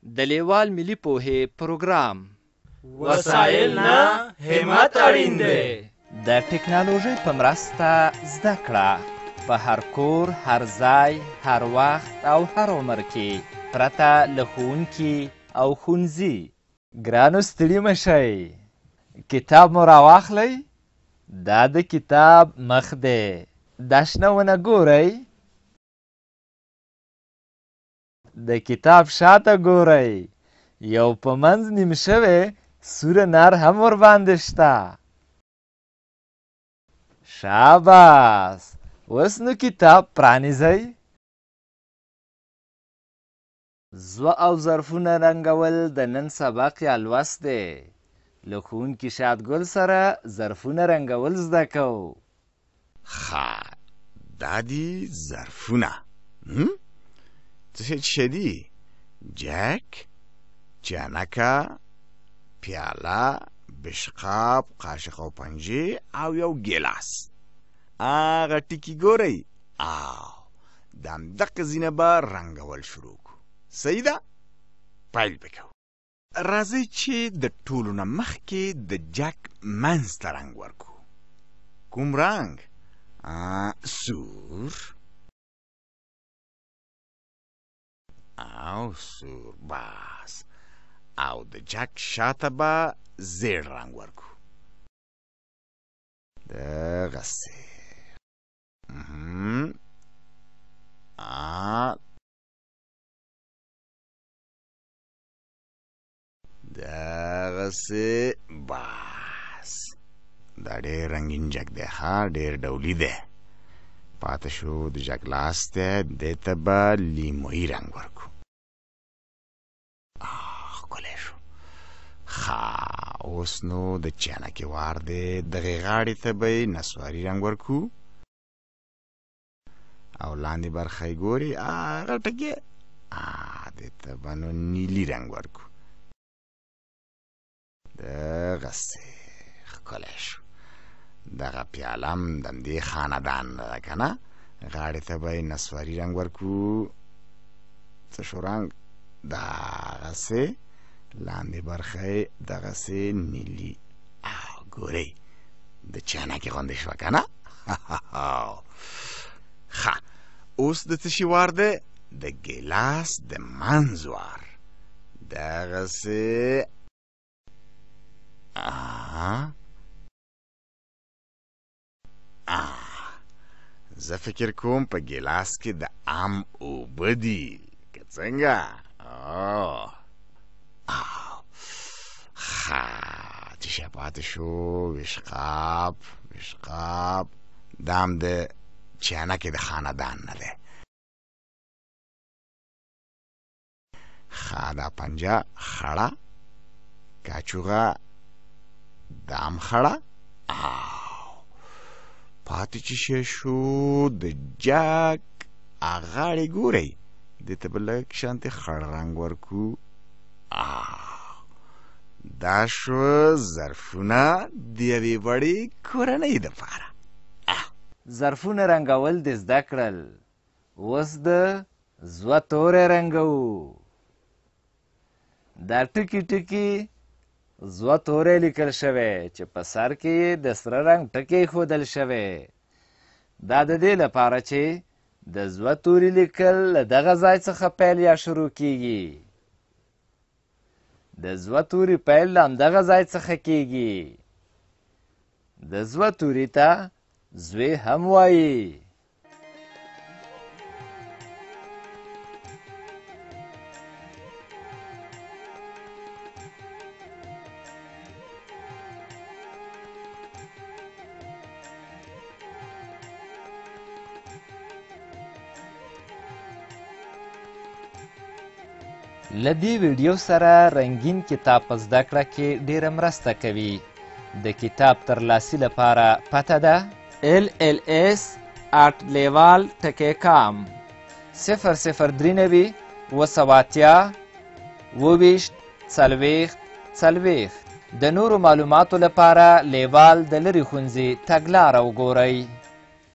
د لیوال ملي پوهې پروګرام وسایل نه همت اړین دی. د ټکنالوژۍ په مرسته زده کړه په هر کور، هر ځای، هر وخت او هر عمر کې پرته له ښوونکي او ښوونځي. ګرانو ستړي مه شئ، کتاب مو راواخلئ. دا د کتاب مخ دی. دا شنه ونه ګورئ، د کتاب شاته ګورئ، یو په منځ نیم شوی سوره نر هم ورباندې شته. شاباس، اوس نو کتاب پرانیزئ. زوه او ظرفونه رنګول د نن سبق یا لوست دی. له ښوونکي شادګل سره ظرفونه رنګول زده کوو. ښه، دا دي ظرفونه. څه شی دي؟ جک، چانکه، پیاله، بشقاب، قاشق او پنجې او یو ګیلاس. هغه ټکي ګورئ. د همدغه ځینه به رنګول شروع کړو. صحیح ده؟ پیل به کوو. راځئ چې د ټولو نه مخکې د جک منځ ته رنګ ورکړو. کوم رنګ؟ سور او سور. بس. او د جک شاته به زیړ رنګ ورکړو. دغسې. دغسې. بس. دا ډېر رنګین جک دی. ښه، ډېر ډولي دی. پاته شو د جک لاس دی. دې ته به لیمویي رنګ ورکړو. ښکلی شو. ښه، اوس نو د چانکې وار دی. دغې غاړې ته به یې نسواري رنګ ورکړو. او لاندې برخه یې ګورې، هغه ټکې، دې ته به نو نیلي رنګ ورکړو. دغسې. ښکلی شو. دغه پیاله هم د همدې خاندان ده که نه. غاړې ته به یې نسواري رنګ ورکړو. څه شو رنګ؟ دغسې. لاندې برخه یې دغسې نیلي. ګورئ، د چانکې غوندې شوه که نه. ښه، اوس د څه شي وار دی؟ د ګیلاس د منځ وار. دغسې. زه فکر کوم په ګیلاس کې د ام اوبه دي، که څنګه؟ ښه، چې شی پاتې شو؟ وشقاب. وشقاب دا هم د چانکې د خاندان نه دی. ښه، دا پنجه خړه، کاچوغه دا هم خړه. پاتې چې شی شو؟ د جک غاړې ګورئ، دې ته به لږ شانتې خړ رنګ ورکړو. دا شو ظرفونه د یوې وړې کورنۍ دپاره. ظرفونه رنګول دې زده کړل. اوس د زوه توری رنګوو. دا ټکي ټکي زوه توری لیکل شوی چې په سر کې یې د سره رنګ ټکی ایښودل شوی. دا د دې لپاره چې د زوه توري لیکل له دغه ځای څخه پیل یا شروع کیږي. د زوه توري پیل له همدغه ځای څخه کیږي. د زوه توري ته زوی هم وایي. له دې ویډیو سره رنګین کتاب په زده کړه کې ډېره مرسته کوي. د کتاب ترلاسي لپاره پته ده LLS@leval.com 003 280 د نورو معلوماتو لپاره لیوال د لرې ښوونځي تګلاره وګورئ.